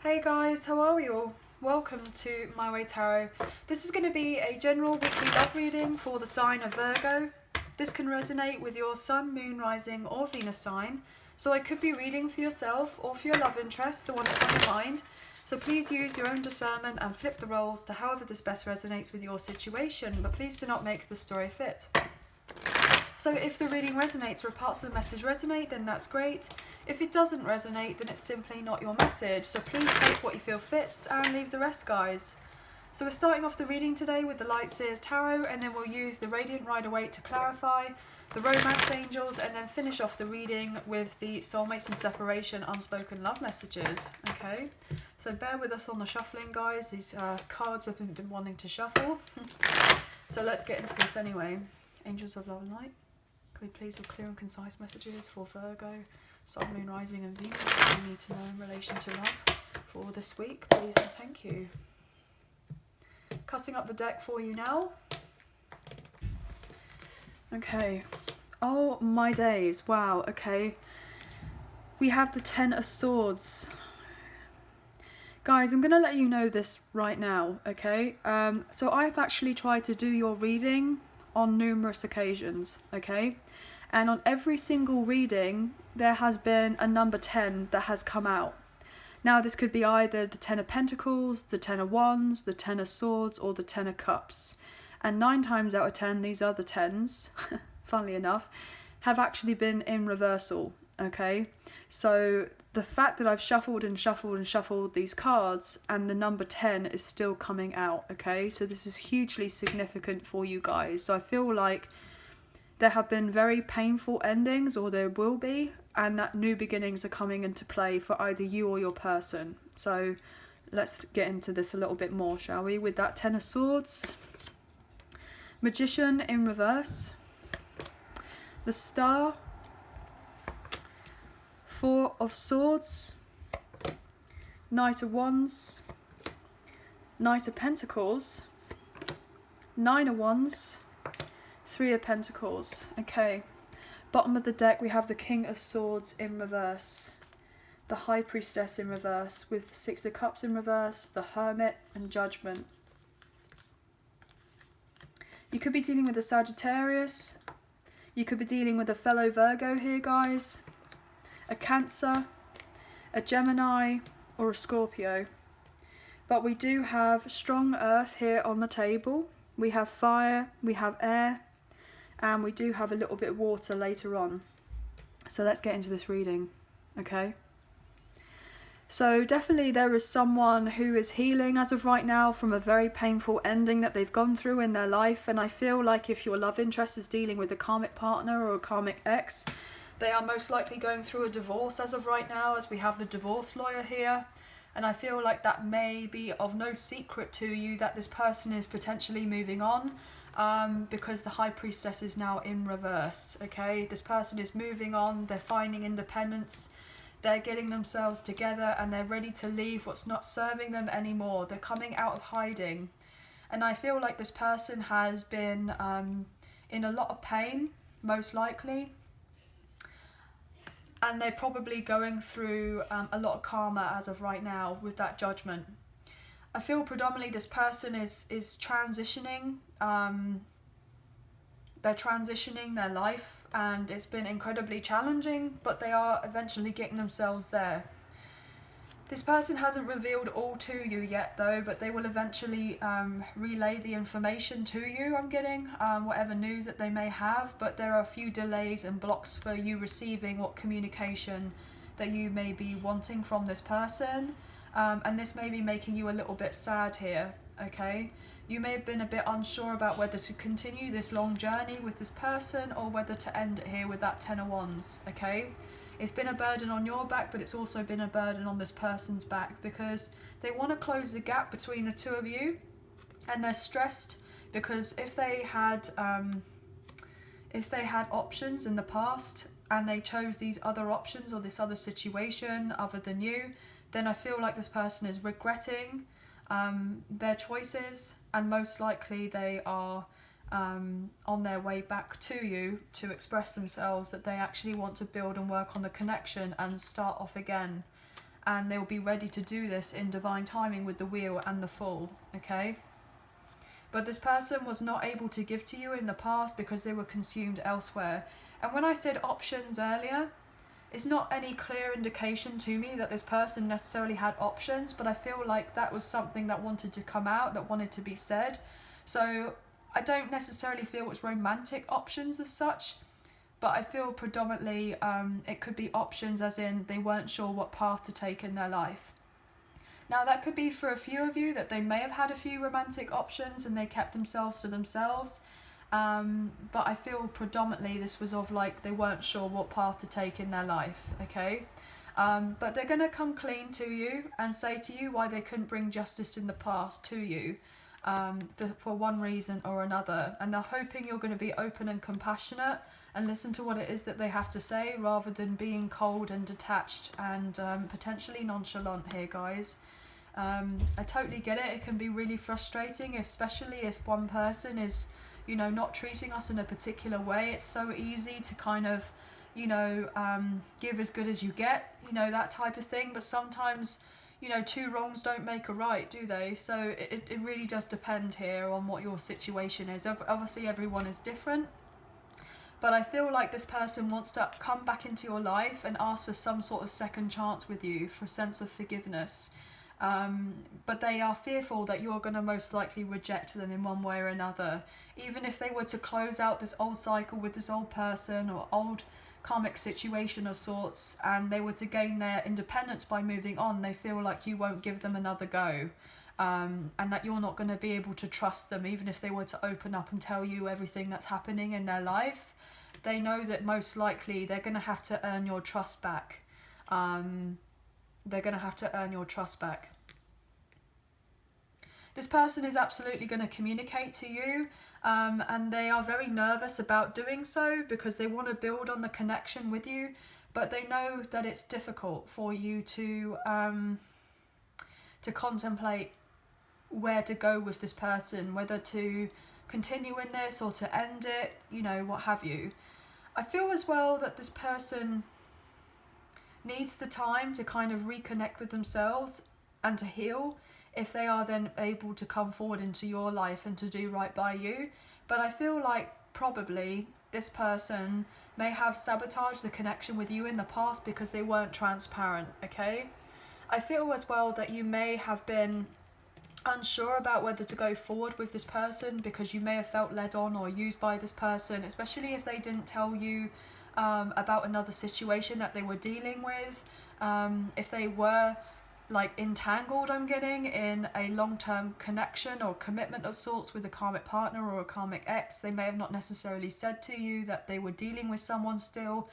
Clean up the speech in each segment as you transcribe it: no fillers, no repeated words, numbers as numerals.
Hey guys, how are we all? Welcome to My Way Tarot. This is going to be a general weekly love reading for the sign of Virgo. This can resonate with your Sun, Moon, Rising or Venus sign. So I could be reading for yourself or for your love interest, the one that's on your mind. So please use your own discernment and flip the roles to however this best resonates with your situation, but please do not make the story fit. So if the reading resonates or parts of the message resonate, then that's great. If it doesn't resonate, then it's simply not your message. So please take what you feel fits and leave the rest, guys. So we're starting off the reading today with the Light Seer's Tarot, and then we'll use the Radiant Rider-Waite to clarify, the Romance Angels, and then finish off the reading with the Soulmates and Separation Unspoken Love Messages. Okay, so bear with us on the shuffling, guys. These cards haven't been wanting to shuffle. So let's get into this anyway. Angels of Love and Light. Can we please have clear and concise messages for Virgo, Sun, Moon, Rising and Venus that we need to know in relation to love for this week, please and thank you. Cutting up the deck for you now. Okay. Oh my days. Wow, okay. We have the Ten of Swords. Guys, I'm going to let you know this right now, okay? So I've actually tried to do your reading on numerous occasions, okay? And on every single reading, there has been a number 10 that has come out. Now, this could be either the 10 of Pentacles, the 10 of Wands, the 10 of Swords, or the 10 of Cups. And 9 times out of 10, these other 10s, funnily enough, have actually been in reversal, okay? So the fact that I've shuffled and shuffled and shuffled these cards and the number 10 is still coming out, okay? So this is hugely significant for you guys. So I feel like there have been very painful endings, or there will be, and that new beginnings are coming into play for either you or your person. So let's get into this a little bit more, shall we? With that 10 of Swords, Magician in reverse, the Star, 4 of Swords, Knight of Wands, Knight of Pentacles, 9 of Wands, 3 of Pentacles. Okay, bottom of the deck we have the King of Swords in reverse, the High Priestess in reverse, with the 6 of Cups in reverse, the Hermit and Judgement. You could be dealing with a Sagittarius, you could be dealing with a fellow Virgo here, guys, a Cancer, a Gemini or a Scorpio. But we do have strong earth here on the table. We have fire, we have air, and we do have a little bit of water later on. So let's get into this reading, okay? So definitely there is someone who is healing as of right now from a very painful ending that they've gone through in their life. And I feel like if your love interest is dealing with a karmic partner or a karmic ex, they are most likely going through a divorce as of right now, as we have the divorce lawyer here. And I feel like that may be of no secret to you that this person is potentially moving on, because the High Priestess is now in reverse, okay? This person is moving on, they're finding independence, they're getting themselves together, and they're ready to leave what's not serving them anymore. They're coming out of hiding. And I feel like this person has been in a lot of pain, most likely. And they're probably going through a lot of karma as of right now with that Judgment. I feel predominantly this person is transitioning. They're transitioning their life, and it's been incredibly challenging, but they are eventually getting themselves there. This person hasn't revealed all to you yet though, but they will eventually relay the information to you, I'm getting, whatever news that they may have, but there are a few delays and blocks for you receiving what communication that you may be wanting from this person, and this may be making you a little bit sad here, okay? You may have been a bit unsure about whether to continue this long journey with this person or whether to end it here with that 10 of Wands, okay? It's been a burden on your back, but it's also been a burden on this person's back, because they want to close the gap between the two of you, and they're stressed because if they had options in the past and they chose these other options or this other situation other than you, then I feel like this person is regretting their choices, and most likely they are on their way back to you to express themselves that they actually want to build and work on the connection and start off again. and they will be ready to do this in divine timing with the wheel and the Fool, okay? But this person was not able to give to you in the past because they were consumed elsewhere. And when I said options earlier, it's not any clear indication to me that this person necessarily had options, but I feel like that was something that wanted to come out, that wanted to be said. So I don't necessarily feel it's romantic options as such, but I feel predominantly it could be options as in they weren't sure what path to take in their life. Now that could be for a few of you that they may have had a few romantic options and they kept themselves to themselves. But I feel predominantly this was of like they weren't sure what path to take in their life, okay? But they're going to come clean to you and say to you why they couldn't bring justice in the past to you for one reason or another. And they're hoping you're going to be open and compassionate and listen to what it is that they have to say rather than being cold and detached and potentially nonchalant here, guys. I totally get it. It can be really frustrating, especially if one person is, you know, not treating us in a particular way. It's so easy to kind of, you know, give as good as you get, you know, that type of thing. But sometimes, you know, two wrongs don't make a right, do they? So it really does depend here on what your situation is. Obviously, everyone is different. But I feel like this person wants to come back into your life and ask for some sort of second chance with you, for a sense of forgiveness. But they are fearful that you're going to most likely reject them in one way or another. Even if they were to close out this old cycle with this old person or old karmic situation of sorts, and they were to gain their independence by moving on, they feel like you won't give them another go. And that you're not going to be able to trust them, even if they were to open up and tell you everything that's happening in their life. They know that most likely they're going to have to earn your trust back. They're going to have to earn your trust back. This person is absolutely going to communicate to you, and they are very nervous about doing so because they want to build on the connection with you, but they know that it's difficult for you to contemplate where to go with this person, whether to continue in this or to end it, you know, what have you. I feel as well that this person needs the time to kind of reconnect with themselves and to heal if they are then able to come forward into your life and to do right by you. But I feel like probably this person may have sabotaged the connection with you in the past because they weren't transparent, okay? I feel as well that you may have been unsure about whether to go forward with this person because you may have felt led on or used by this person, especially if they didn't tell you about another situation that they were dealing with. If they were like entangled, I'm getting, in a long-term connection or commitment of sorts with a karmic partner or a karmic ex, they may have not necessarily said to you that they were dealing with someone still,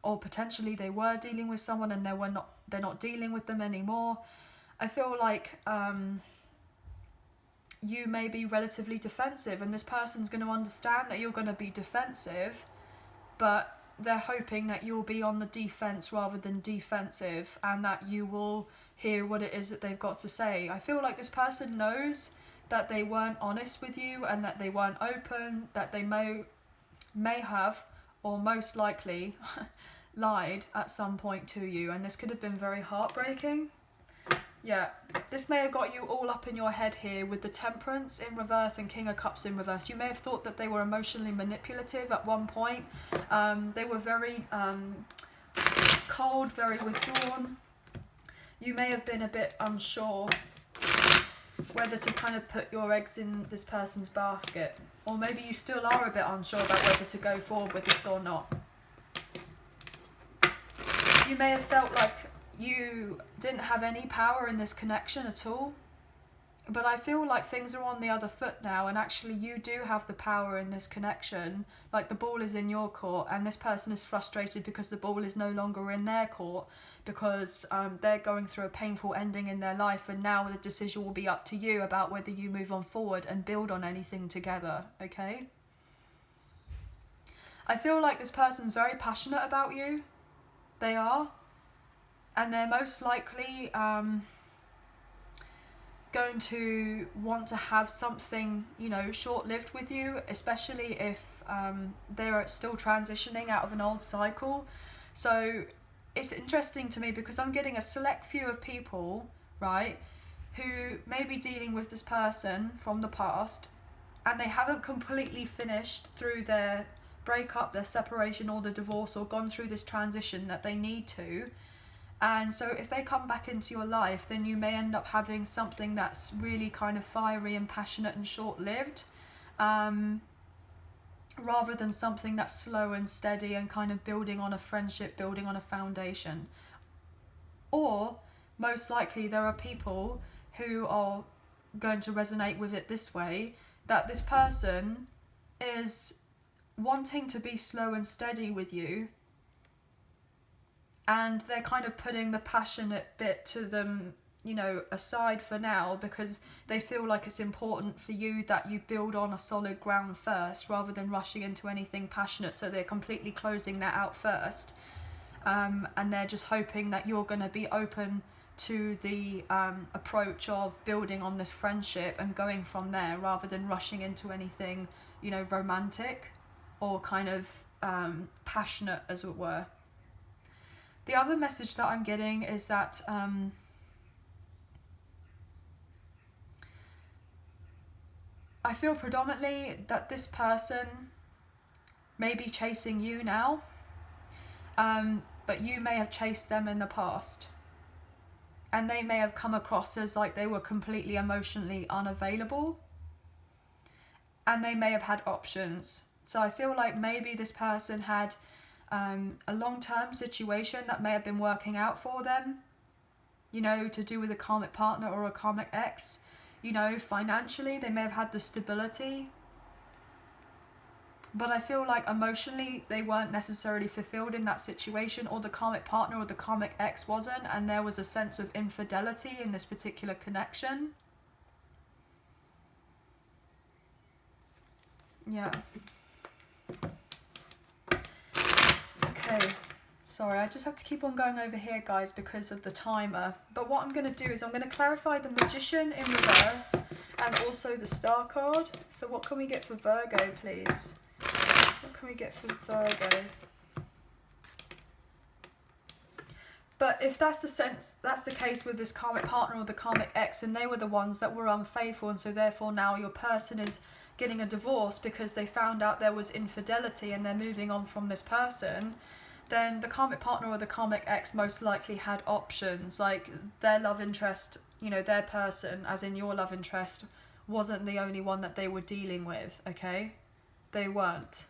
or potentially they were dealing with someone and they're not dealing with them anymore. I feel like you may be relatively defensive, and this person's going to understand that you're going to be defensive, but they're hoping that you'll be on the defense rather than defensive, and that you will hear what it is that they've got to say. I feel like this person knows that they weren't honest with you and that they weren't open, that they may have, or most likely, lied at some point to you, and this could have been very heartbreaking. Yeah, this may have got you all up in your head here with the Temperance in reverse and King of Cups in reverse. You may have thought that they were emotionally manipulative at one point. They were very cold, very withdrawn. You may have been a bit unsure whether to kind of put your eggs in this person's basket. Or maybe you still are a bit unsure about whether to go forward with this or not. You may have felt like you didn't have any power in this connection at all, but I feel like things are on the other foot now, and actually you do have the power in this connection. Like the ball is in your court, and this person is frustrated because the ball is no longer in their court, because they're going through a painful ending in their life, and now the decision will be up to you about whether you move on forward and build on anything together, okay? I feel like this person's very passionate about you. They are. And they're most likely going to want to have something, you know, short-lived with you, especially if they're still transitioning out of an old cycle. So it's interesting to me because I'm getting a select few of people, right, who may be dealing with this person from the past, and they haven't completely finished through their breakup, their separation, or the divorce, or gone through this transition that they need to. And so if they come back into your life, then you may end up having something that's really kind of fiery and passionate and short-lived, rather than something that's slow and steady and kind of building on a friendship, building on a foundation. Or most likely there are people who are going to resonate with it this way, that this person is wanting to be slow and steady with you, and they're kind of putting the passionate bit to them, you know, aside for now, because they feel like it's important for you that you build on a solid ground first rather than rushing into anything passionate. So they're completely closing that out first, and they're just hoping that you're going to be open to the approach of building on this friendship and going from there, rather than rushing into anything, you know, romantic or kind of passionate, as it were. The other message that I'm getting is that I feel predominantly that this person may be chasing you now, but you may have chased them in the past. And they may have come across as like they were completely emotionally unavailable. And they may have had options. So I feel like maybe this person had a long-term situation that may have been working out for them, you know, to do with a karmic partner or a karmic ex. You know, financially they may have had the stability, but I feel like emotionally they weren't necessarily fulfilled in that situation, or the karmic partner or the karmic ex wasn't, and there was a sense of infidelity in this particular connection. Yeah. Okay, sorry, I just have to keep on going over here, guys, because of the timer. But what I'm going to do is I'm going to clarify the Magician in reverse and also the Star card. So what can we get for Virgo, please? What can we get for Virgo? But if that's the case with this karmic partner or the karmic ex, and they were the ones that were unfaithful, and so therefore now your person is getting a divorce because they found out there was infidelity and they're moving on from this person, then the karmic partner or the karmic ex most likely had options. Like their love interest, you know, their person, as in your love interest, wasn't the only one that they were dealing with, okay? They weren't.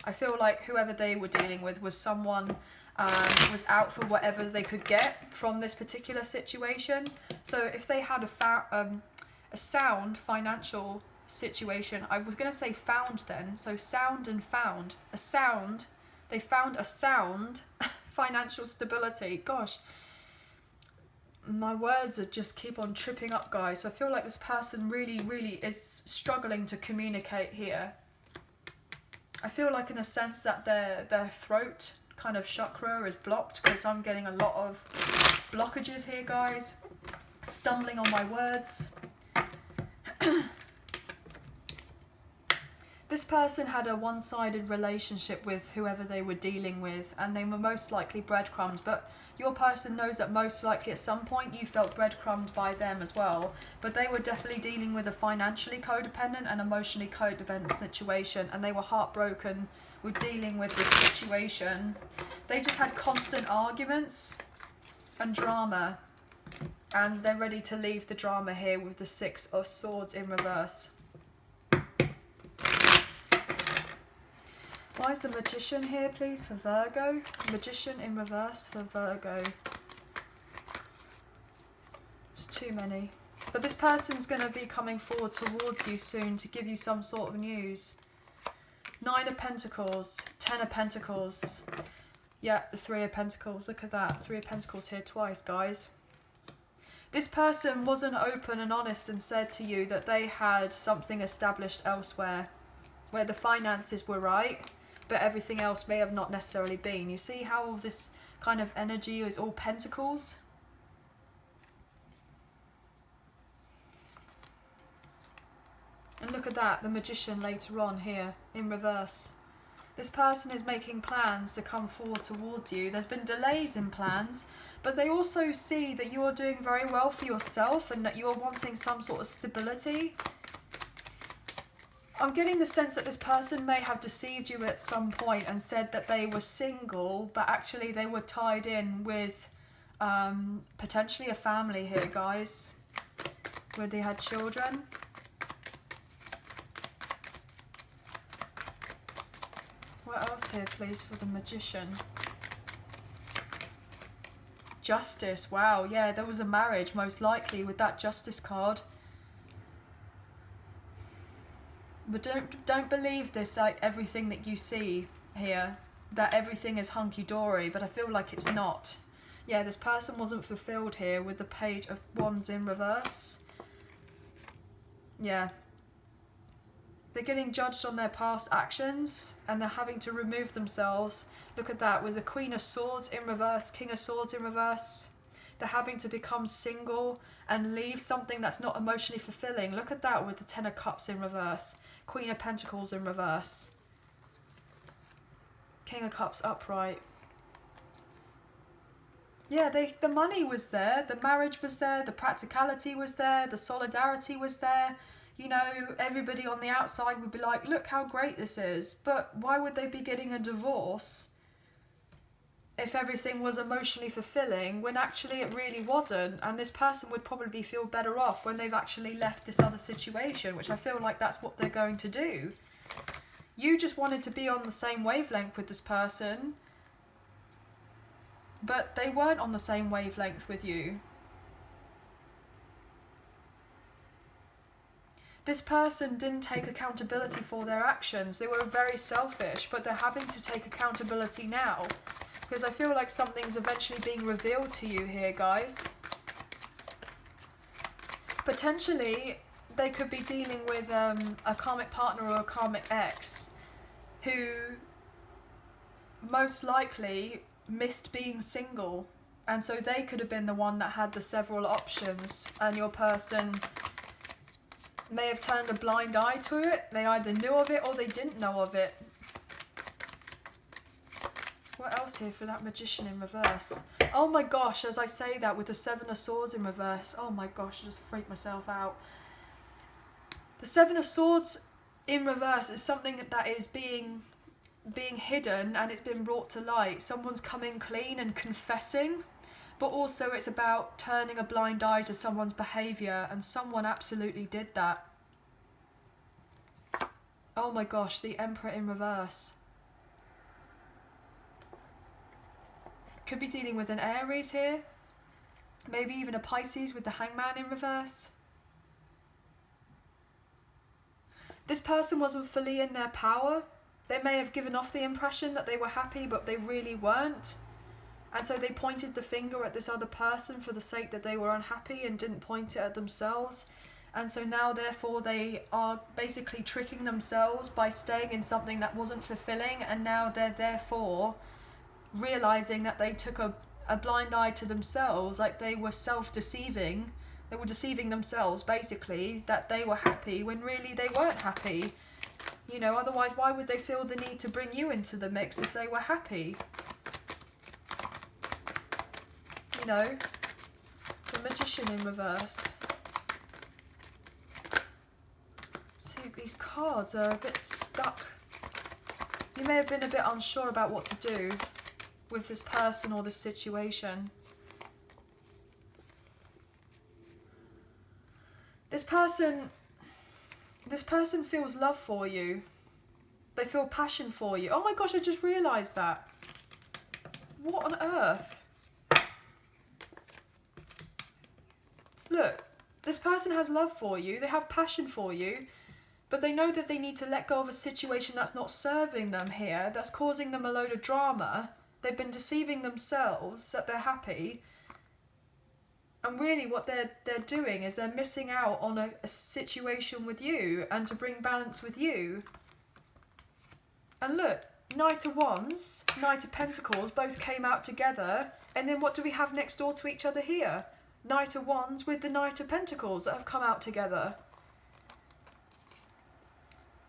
I feel like whoever they were dealing with was someone was out for whatever they could get from this particular situation. So if they had a sound financial situation, I was going to say found then, so sound and found. A sound, they found a sound financial stability. Gosh, my words are just keep on tripping up, guys. So I feel like this person really, really is struggling to communicate here. I feel like in a sense that their throat kind of chakra is blocked, because I'm getting a lot of blockages here, guys. Stumbling on my words. This person had a one-sided relationship with whoever they were dealing with, and they were most likely breadcrumbed, but your person knows that most likely at some point you felt breadcrumbed by them as well. But they were definitely dealing with a financially codependent and emotionally codependent situation, and they were heartbroken with dealing with this situation. They just had constant arguments and drama, and they're ready to leave the drama here with the Six of Swords in reverse. Why is the Magician here, please, for Virgo? Magician in reverse for Virgo. It's too many. But this person's going to be coming forward towards you soon to give you some sort of news. 9 of Pentacles, 10 of Pentacles. Yeah, the 3 of Pentacles. Look at that. 3 of Pentacles here twice, guys. This person wasn't open and honest and said to you that they had something established elsewhere, where the finances were right, but everything else may have not necessarily been. You see how this kind of energy is all pentacles? And look at that, the Magician later on here, in reverse. This person is making plans to come forward towards you. There's been delays in plans, but they also see that you are doing very well for yourself and that you're wanting some sort of stability. I'm getting the sense that this person may have deceived you at some point and said that they were single, but actually they were tied in with potentially a family here, guys, where they had children. What else here, please, for the Magician? Justice. Wow, yeah, there was a marriage, most likely, with that Justice card. But don't believe this, like, everything that you see here, that everything is hunky-dory, but I feel like it's not. Yeah, this person wasn't fulfilled here with the Page of Wands in reverse. Yeah. They're getting judged on their past actions and they're having to remove themselves. Look at that, with the Queen of Swords in reverse, King of Swords in reverse. They're having to become single and leave something that's not emotionally fulfilling. Look at that with the Ten of Cups in reverse, Queen of Pentacles in reverse, King of Cups upright. Yeah, the money was there, the marriage was there, the practicality was there, the solidarity was there. You know, everybody on the outside would be like, look how great this is. But why would they be getting a divorce if everything was emotionally fulfilling when actually it really wasn't? And this person would probably feel better off when they've actually left this other situation, which I feel like that's what they're going to do. You just wanted to be on the same wavelength with this person, but they weren't on the same wavelength with you. This person didn't take accountability for their actions. They were very selfish, but they're having to take accountability now. Because I feel like something's eventually being revealed to you here, guys. Potentially, they could be dealing with a karmic partner or a karmic ex who most likely missed being single. And so they could have been the one that had the several options, and your person may have turned a blind eye to it. They either knew of it or they didn't know of it. What else here for that Magician in reverse? Oh my gosh, as I say that with the Seven of Swords in reverse. Oh my gosh, I just freaked myself out. The Seven of Swords in reverse is something that is being hidden and it's been brought to light. Someone's coming clean and confessing. But also it's about turning a blind eye to someone's behaviour, and someone absolutely did that. Oh my gosh, the Emperor in reverse. Could be dealing with an Aries here. Maybe even a Pisces with the Hangman in reverse. This person wasn't fully in their power. They may have given off the impression that they were happy, but they really weren't. And so they pointed the finger at this other person for the sake that they were unhappy and didn't point it at themselves. And so now, therefore, they are basically tricking themselves by staying in something that wasn't fulfilling. And now they're therefore realizing that they took a blind eye to themselves, like they were self-deceiving. They were deceiving themselves, basically, that they were happy when really they weren't happy. You know, otherwise, why would they feel the need to bring you into the mix if they were happy? You know, the Magician in reverse. See, these cards are a bit stuck. You may have been a bit unsure about what to do with this person or this situation. This person feels love for you. They feel passion for you. Oh my gosh, I just realised that. What on earth? Look, this person has love for you, they have passion for you, but they know that they need to let go of a situation that's not serving them here, that's causing them a load of drama. They've been deceiving themselves that they're happy, and really what they're doing is they're missing out on a situation with you and to bring balance with you. And look, Knight of Wands, Knight of Pentacles both came out together, and then what do we have next door to each other here? Knight of Wands with the Knight of Pentacles that have come out together.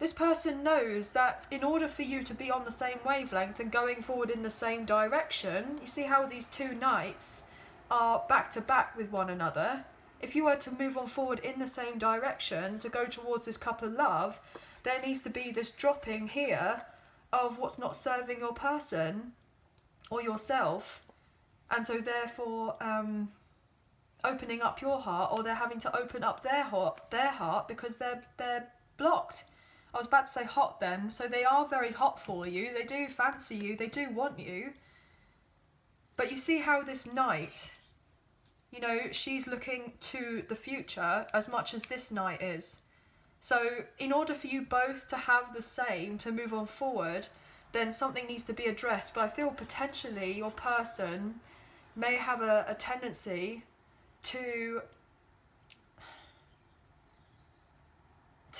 This person knows that in order for you to be on the same wavelength and going forward in the same direction, you see how these two knights are back to back with one another. If you were to move on forward in the same direction to go towards this cup of love, there needs to be this dropping here of what's not serving your person or yourself, and so therefore opening up your heart, or they're having to open up their heart because they're blocked. I was about to say hot then, so they are very hot for you, they do fancy you, they do want you. But you see how this knight, you know, she's looking to the future as much as this knight is. So in order for you both to have the same, to move on forward, then something needs to be addressed. But I feel potentially your person may have a tendency to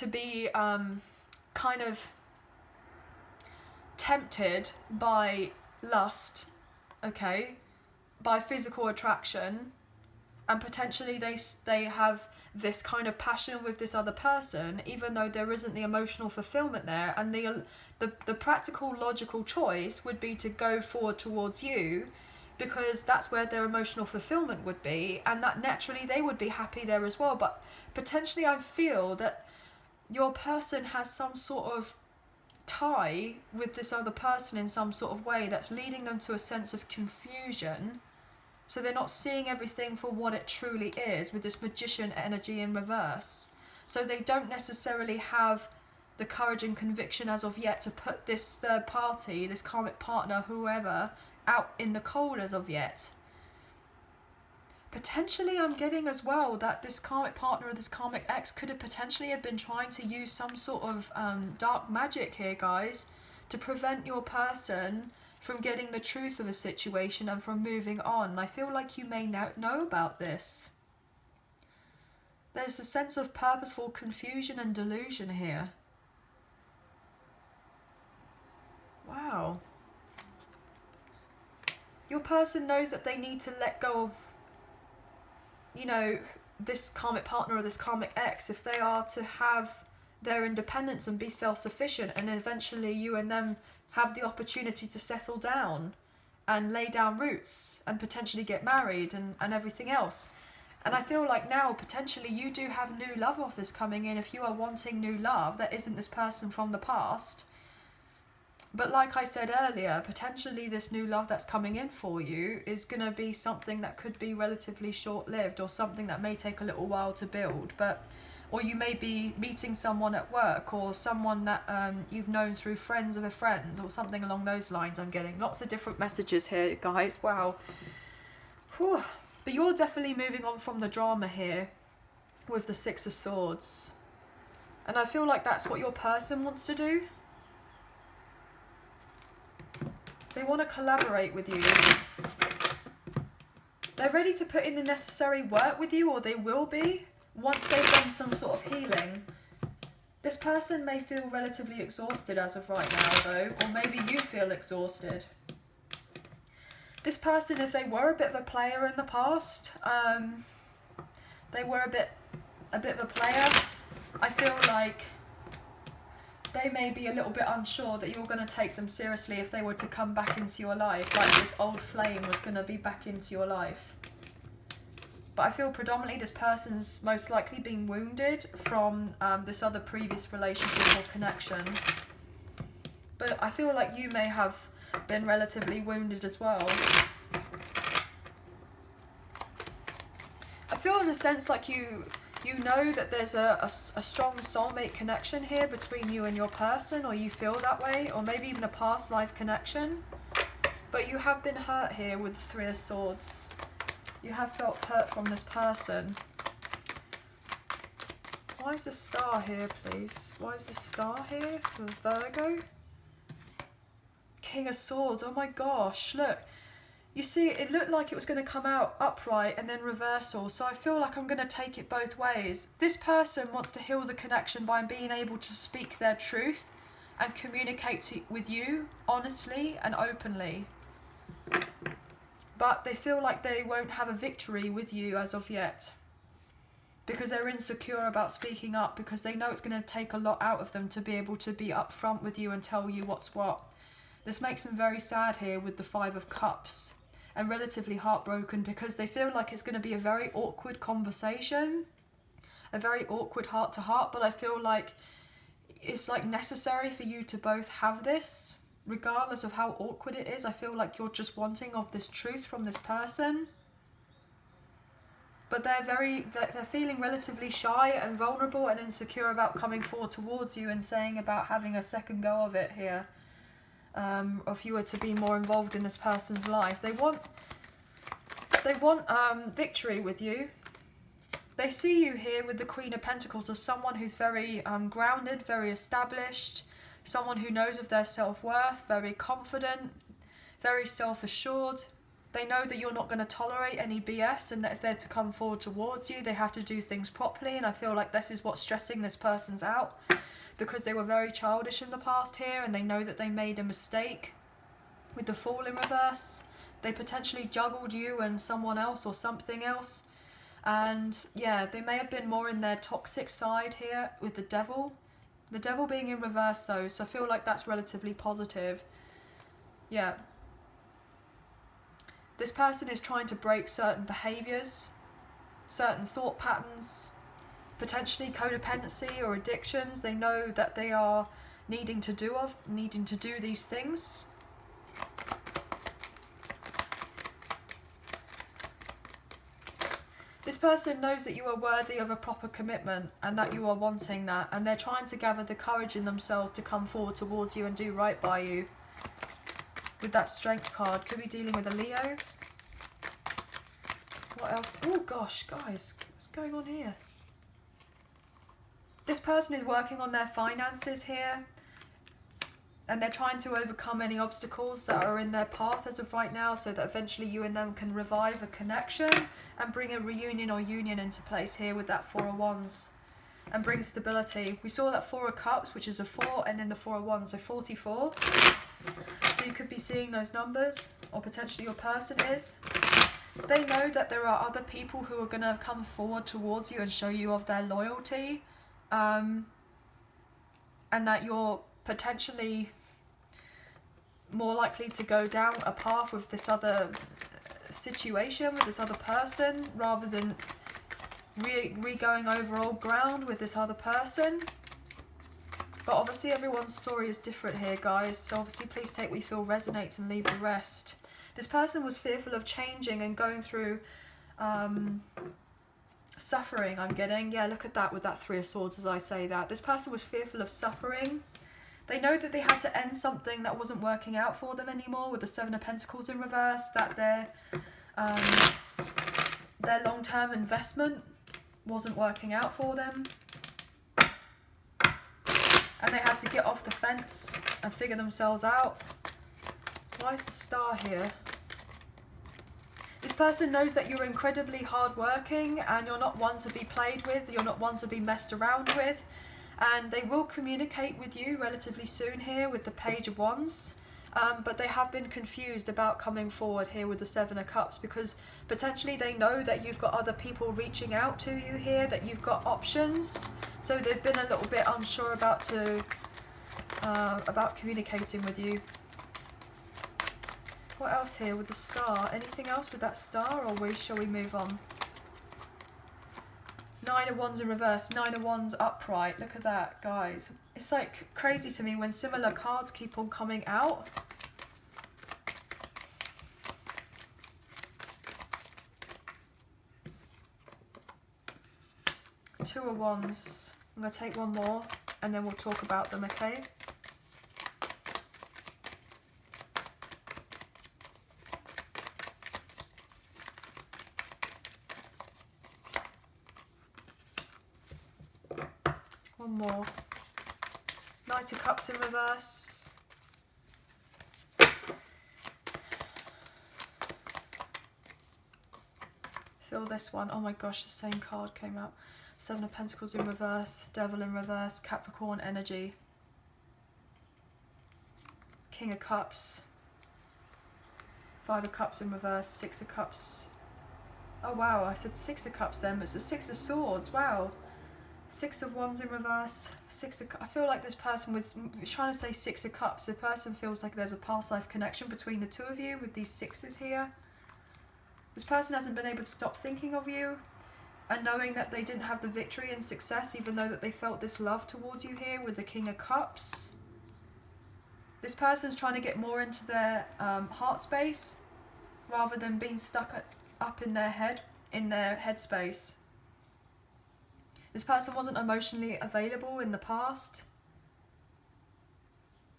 be kind of tempted by lust, okay, by physical attraction, and potentially they have this kind of passion with this other person, even though there isn't the emotional fulfillment there, and the practical logical choice would be to go forward towards you, because that's where their emotional fulfillment would be, and that naturally they would be happy there as well. But potentially I feel that your person has some sort of tie with this other person in some sort of way that's leading them to a sense of confusion. So they're not seeing everything for what it truly is, with this magician energy in reverse. So they don't necessarily have the courage and conviction as of yet to put this third party, this karmic partner, whoever, out in the cold as of yet. Potentially I'm getting as well that this karmic partner or this karmic ex could have potentially have been trying to use some sort of dark magic here, guys, to prevent your person from getting the truth of a situation and from moving on. I feel like you may know about this. There's a sense of purposeful confusion and delusion here. Wow. Your person knows that they need to let go of, you know, this karmic partner or this karmic ex if they are to have their independence and be self-sufficient, and eventually you and them have the opportunity to settle down and lay down roots and potentially get married and everything else. And I feel like now potentially you do have new love offers coming in if you are wanting new love that isn't this person from the past. But like I said earlier, potentially this new love that's coming in for you is going to be something that could be relatively short-lived, or something that may take a little while to build. Or you may be meeting someone at work, or someone that you've known through friends of a friend, or something along those lines. I'm getting lots of different messages here, guys. Wow. Whew. But you're definitely moving on from the drama here with the Six of Swords. And I feel like that's what your person wants to do. They want to collaborate with you. They're ready to put in the necessary work with you, or they will be, once they've done some sort of healing. This person may feel relatively exhausted as of right now though, or maybe you feel exhausted. This person, if they were a bit of a player in the past, they were a bit of a player, I feel like they may be a little bit unsure that you're going to take them seriously if they were to come back into your life, like this old flame was going to be back into your life. But I feel predominantly this person's most likely been wounded from this other previous relationship or connection. But I feel like you may have been relatively wounded as well. I feel in a sense like you know that there's a strong soulmate connection here between you and your person, or you feel that way, or maybe even a past life connection. But you have been hurt here with the Three of Swords. You have felt hurt from this person. Why is the star here, please? Why is the star here for Virgo? King of Swords, oh my gosh, look. You see, it looked like it was going to come out upright and then reversal, so I feel like I'm going to take it both ways. This person wants to heal the connection by being able to speak their truth and communicate with you honestly and openly. But they feel like they won't have a victory with you as of yet. because they're insecure about speaking up, because they know it's going to take a lot out of them to be able to be upfront with you and tell you what's what. This makes them very sad here with the Five of Cups, and relatively heartbroken, because they feel like it's going to be a very awkward conversation, a very awkward heart to heart, but I feel like it's like necessary for you to both have this, regardless of how awkward it is. I feel like you're just wanting of this truth from this person. But they're feeling relatively shy and vulnerable and insecure about coming forward towards you and saying about having a second go of it here. If you were to be more involved in this person's life. They want victory with you. They see you here with the Queen of Pentacles as someone who's very grounded, very established, someone who knows of their self-worth, very confident, very self-assured. They know that you're not going to tolerate any BS, and that if they're to come forward towards you, they have to do things properly. And I feel like this is what's stressing this person's out, because they were very childish in the past here, and they know that they made a mistake with the Fool in reverse. They potentially juggled you and someone else or something else. And yeah, they may have been more in their toxic side here with the Devil. The Devil being in reverse though, so I feel like that's relatively positive. Yeah. This person is trying to break certain behaviours, certain thought patterns, potentially codependency or addictions. They know that they are needing to do these things. This person knows that you are worthy of a proper commitment and that you are wanting that, and they're trying to gather the courage in themselves to come forward towards you and do right by you. With that Strength card, could be dealing with a Leo. What else? Oh gosh, guys, what's going on here? This person is working on their finances here, and they're trying to overcome any obstacles that are in their path as of right now, so that eventually you and them can revive a connection and bring a reunion or union into place here with that Four of Wands, and bring stability. We saw that Four of Cups, which is a 4, and then the Four of Wands, so 44. So you could be seeing those numbers, or potentially your person is. They know that there are other people who are going to come forward towards you and show you of their loyalty, and that you're potentially more likely to go down a path with this other situation, with this other person, rather than re-going over old ground with this other person. But obviously everyone's story is different here, guys, so obviously please take what you feel resonates and leave the rest. This person was fearful of changing and going through suffering, I'm getting. Yeah, look at that with that Three of Swords as I say that. This person was fearful of suffering. They know that they had to end something that wasn't working out for them anymore with the Seven of Pentacles in reverse, that their long-term investment wasn't working out for them. And they had to get off the fence and figure themselves out. Why is the Star here? This person knows that you're incredibly hardworking and you're not one to be played with, you're not one to be messed around with. And they will communicate with you relatively soon here with the Page of Wands. But they have been confused about coming forward here with the Seven of Cups, because potentially they know that you've got other people reaching out to you here, that you've got options. So they've been a little bit unsure about communicating with you. What else here with the Star? Anything else with that Star, or shall we move on? Nine of Wands in reverse, Nine of Wands upright. Look at that, guys. It's like crazy to me when similar cards keep on coming out. Two of Wands. I'm going to take one more and then we'll talk about them, okay? One more. Knight of Cups in reverse. Feel this one. Oh my gosh, the same card came out. Seven of Pentacles in reverse. Devil in reverse. Capricorn energy. King of Cups. Five of Cups in reverse. Six of Cups Oh wow, I said Six of Cups then, but it's the Six of Swords. Wow. Six of Wands in reverse. I feel like this person was trying to say Six of Cups. The person feels like there's a past life connection between the two of you with these sixes here. This person hasn't been able to stop thinking of you and knowing that they didn't have the victory and success, even though that they felt this love towards you here with the King of Cups. This person's trying to get more into their heart space rather than being stuck up in their head space. This person wasn't emotionally available in the past.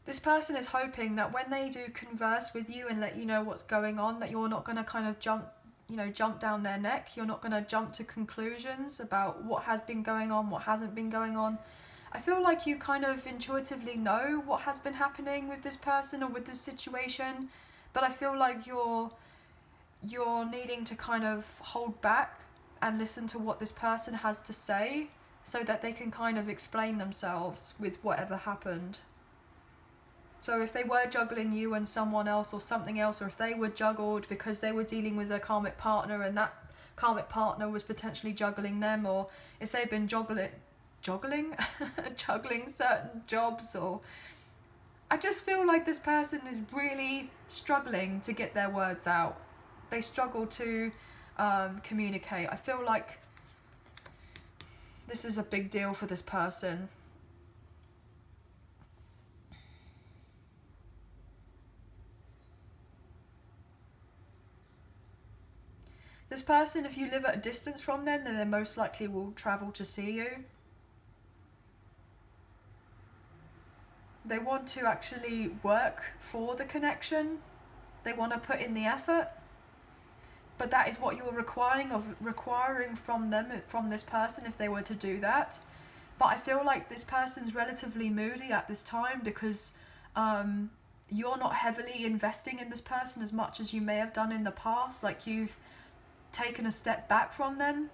This person is hoping that when they do converse with you and let you know what's going on, that you're not going to kind of jump down their neck. You're not going to jump to conclusions about what has been going on, what hasn't been going on. I feel like you kind of intuitively know what has been happening with this person or with this situation, but I feel like you're needing to kind of hold back and listen to what this person has to say so that they can kind of explain themselves with whatever happened. So if they were juggling you and someone else or something else, or if they were juggled because they were dealing with a karmic partner and that karmic partner was potentially juggling them, or if they've been juggling certain jobs, or I just feel like this person is really struggling to get their words out. They struggle to communicate. I feel like this is a big deal for this person. This person, if you live at a distance from them, then they most likely will travel to see you. They want to actually work for the connection. They want to put in the effort. But that is what you're requiring from them, from this person, if they were to do that. But I feel like this person's relatively moody at this time because you're not heavily investing in this person as much as you may have done in the past. Like you've taken a step back from them.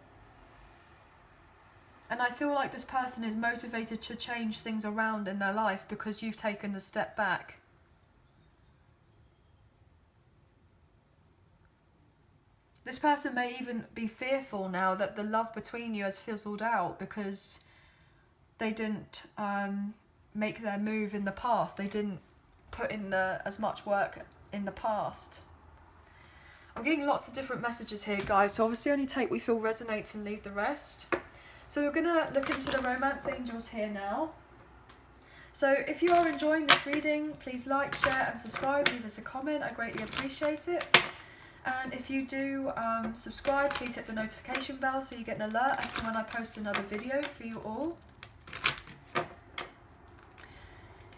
And I feel like this person is motivated to change things around in their life because you've taken the step back. This person may even be fearful now that the love between you has fizzled out because they didn't make their move in the past. They didn't put in as much work in the past. I'm getting lots of different messages here, guys, so obviously only take what we feel resonates and leave the rest. So we're going to look into the romance angels here now. So if you are enjoying this reading, please like, share and subscribe. Leave us a comment. I greatly appreciate it. And if you do subscribe, please hit the notification bell so you get an alert as to when I post another video for you all.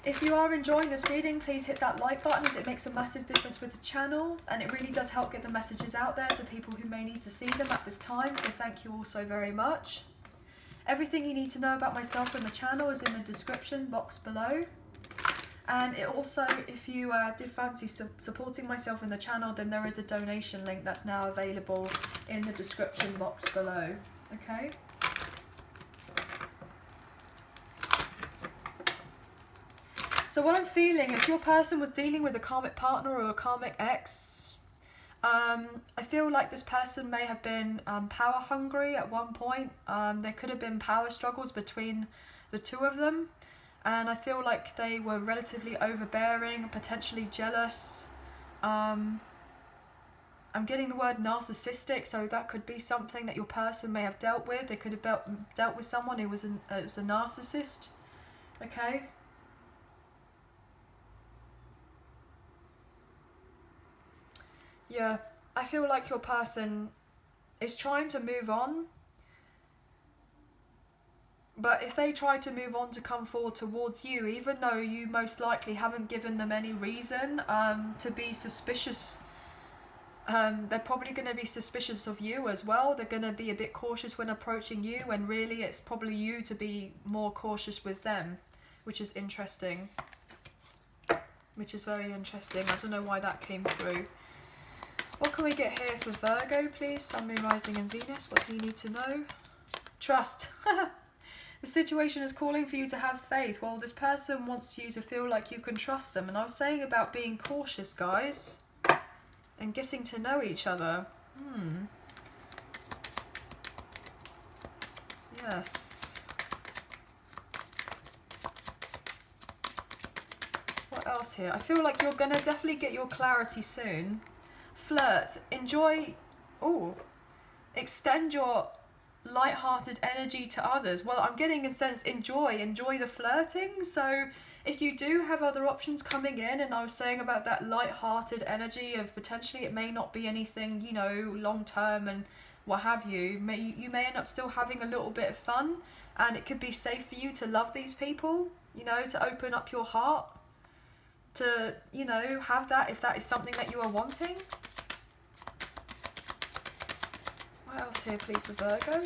If you are enjoying this reading, please hit that like button as it makes a massive difference with the channel and it really does help get the messages out there to people who may need to see them at this time, so thank you all so very much. Everything you need to know about myself and the channel is in the description box below. And it also, if you did fancy supporting myself in the channel, then there is a donation link that's now available in the description box below. Okay? So what I'm feeling, if your person was dealing with a karmic partner or a karmic ex, I feel like this person may have been power hungry at one point. There could have been power struggles between the two of them. And I feel like they were relatively overbearing, potentially jealous. I'm getting the word narcissistic, so that could be something that your person may have dealt with. They could have dealt with someone who was a narcissist. Okay? Yeah, I feel like your person is trying to move on. But if they try to move on to come forward towards you, even though you most likely haven't given them any reason to be suspicious, they're probably going to be suspicious of you as well. They're going to be a bit cautious when approaching you, when really it's probably you to be more cautious with them, which is interesting. Which is very interesting. I don't know why that came through. What can we get here for Virgo, please? Sun, Moon, Rising and Venus. What do you need to know? Trust. The situation is calling for you to have faith. Well, this person wants you to feel like you can trust them. And I was saying about being cautious, guys. And getting to know each other. Yes. What else here? I feel like you're going to definitely get your clarity soon. Flirt. Enjoy. Oh. Extend your light-hearted energy to others. Well, I'm getting a sense, enjoy the flirting. So if you do have other options coming in, and I was saying about that light-hearted energy of potentially it may not be anything, you know, long-term and what have you, you may end up still having a little bit of fun, and it could be safe for you to love these people, you know, to open up your heart, to, you know, have that if that is something that you are wanting. What else here, please, for Virgo?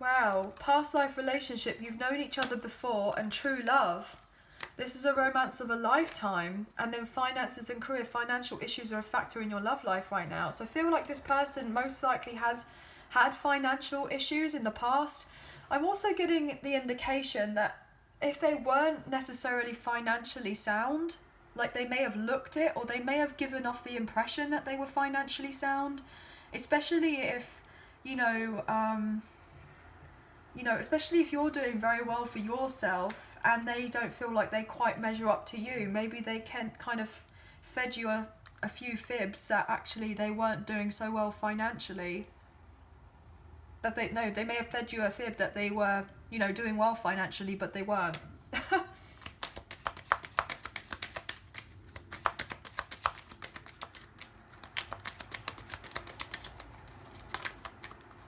Wow, past life relationship, you've known each other before, and true love. This is a romance of a lifetime, and then finances and career, financial issues are a factor in your love life right now. So I feel like this person most likely has had financial issues in the past. I'm also getting the indication that if they weren't necessarily financially sound, like they may have looked it, or they may have given off the impression that they were financially sound, especially if, especially if you're doing very well for yourself and they don't feel like they quite measure up to you. Maybe they can kind of fed you a few fibs that actually they weren't doing so well financially. That they may have fed you a fib that they were, you know, doing well financially, but they weren't.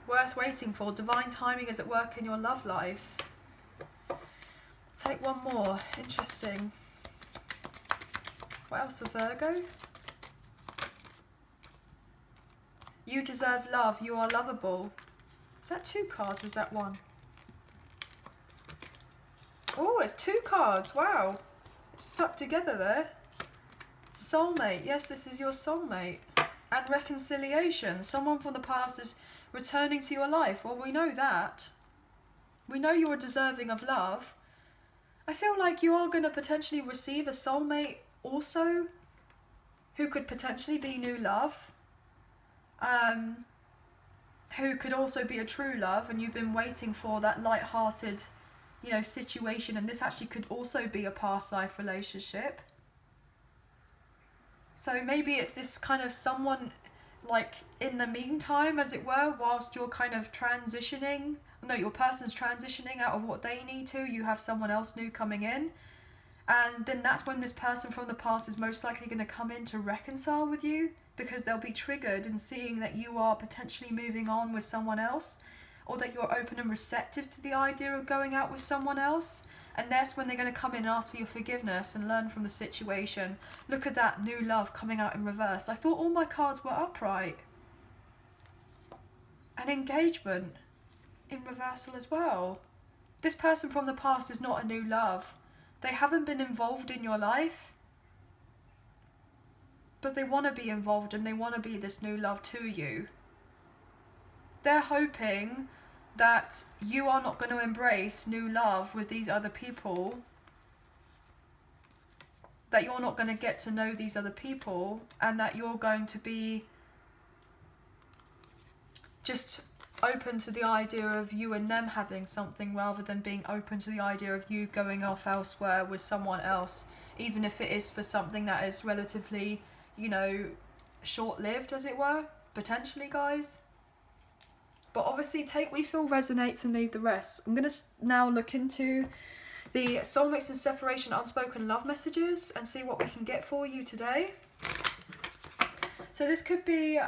Worth waiting for. Divine timing is at work in your love life. Take one more. Interesting. What else for Virgo? You deserve love. You are lovable. Is that 2 cards or is that 1? Oh, it's 2 cards. Wow. It's stuck together there. Soulmate. Yes, this is your soulmate. And reconciliation. Someone from the past is returning to your life. Well, we know that. We know you are deserving of love. I feel like you are going to potentially receive a soulmate also, who could potentially be new love, who could also be a true love, and you've been waiting for that light-hearted, you know, situation, and this actually could also be a past life relationship. So maybe it's this kind of someone, like, in the meantime, as it were, whilst you're kind of transitioning, no, your person's transitioning out of what they need to, you have someone else new coming in, and then that's when this person from the past is most likely going to come in to reconcile with you, because they'll be triggered in seeing that you are potentially moving on with someone else, or that you're open and receptive to the idea of going out with someone else. And that's when they're going to come in and ask for your forgiveness and learn from the situation. Look at that new love coming out in reverse. I thought all my cards were upright. And engagement in reversal as well. This person from the past is not a new love. They haven't been involved in your life, but they want to be involved and they want to be this new love to you. They're hoping that you are not going to embrace new love with these other people, that you're not going to get to know these other people, and that you're going to be just open to the idea of you and them having something, rather than being open to the idea of you going off elsewhere with someone else, even if it is for something that is relatively, you know, short-lived, as it were, potentially, guys. But obviously take what you feel resonates and leave the rest. I'm going to now look into the Soulmates and Separation unspoken love messages and see what we can get for you today. So this could be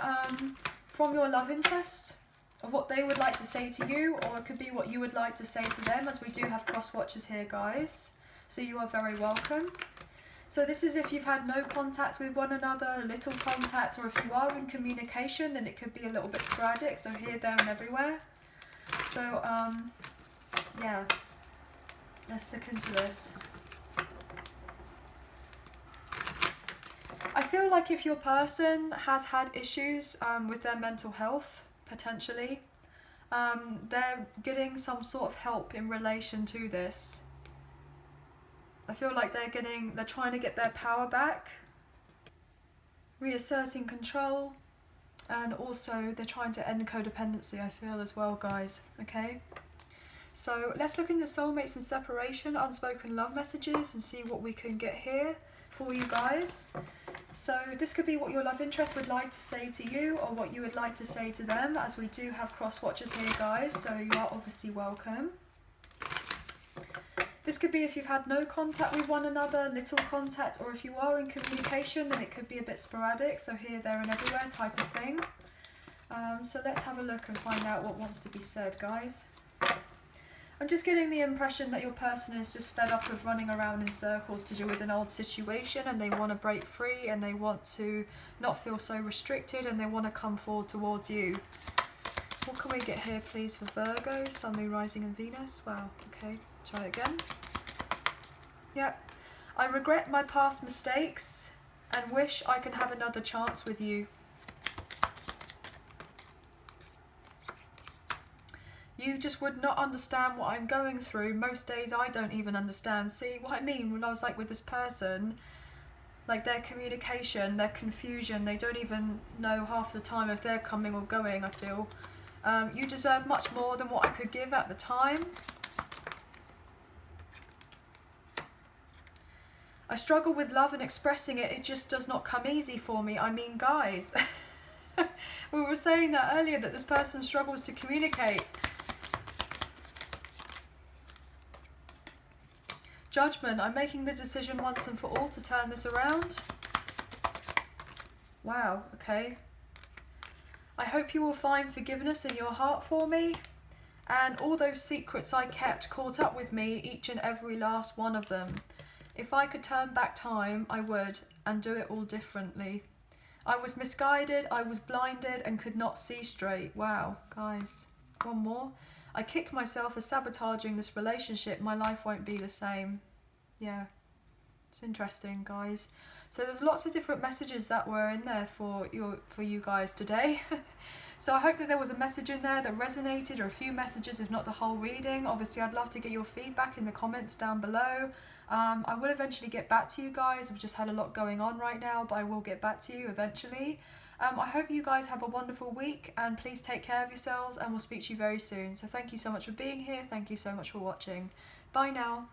from your love interest, of what they would like to say to you, or it could be what you would like to say to them, as we do have cross watchers here, guys. So you are very welcome. So this is if you've had no contact with one another, little contact, or if you are in communication, then it could be a little bit sporadic, so here, there and everywhere. So, yeah, let's look into this. I feel like if your person has had issues with their mental health, potentially, they're getting some sort of help in relation to this. I feel like they're trying to get their power back, reasserting control. And also they're trying to end codependency, I feel, as well, guys. Okay, so let's look into soulmates and separation, unspoken love messages, and see what we can get here for you guys. So this could be what your love interest would like to say to you, or what you would like to say to them, as we do have cross watchers here, guys, so you are obviously welcome. This could be if you've had no contact with one another, little contact, or if you are in communication, then it could be a bit sporadic, so here, there and everywhere type of thing. So let's have a look and find out what wants to be said, guys. I'm just getting the impression that your person is just fed up of running around in circles to do with an old situation, and they want to break free, and they want to not feel so restricted, and they want to come forward towards you. What can we get here, please, for Virgo? Sun, Moon, Rising and Venus. Wow, okay, try it again. Yep. I regret my past mistakes and wish I could have another chance with you. You just would not understand what I'm going through. Most days I don't even understand. See what I mean? When I was like with this person, like their communication, their confusion, they don't even know half the time if they're coming or going, I feel. You deserve much more than what I could give at the time. I struggle with love and expressing it. It just does not come easy for me. I mean, guys, we were saying that earlier, that this person struggles to communicate. Judgment. I'm making the decision once and for all to turn this around. Wow, okay. I hope you will find forgiveness in your heart for me. And all those secrets I kept caught up with me, each and every last one of them. If I could turn back time, I would, and do it all differently. I was misguided, I was blinded, and could not see straight. Wow, guys. One more. I kick myself for sabotaging this relationship. My life won't be the same. Yeah, it's interesting, guys. So there's lots of different messages that were in there for you guys today. So I hope that there was a message in there that resonated, or a few messages, if not the whole reading. Obviously, I'd love to get your feedback in the comments down below. I will eventually get back to you guys. We've just had a lot going on right now, but I will get back to you eventually. I hope you guys have a wonderful week, and please take care of yourselves, and we'll speak to you very soon. So thank you so much for being here. Thank you so much for watching. Bye now.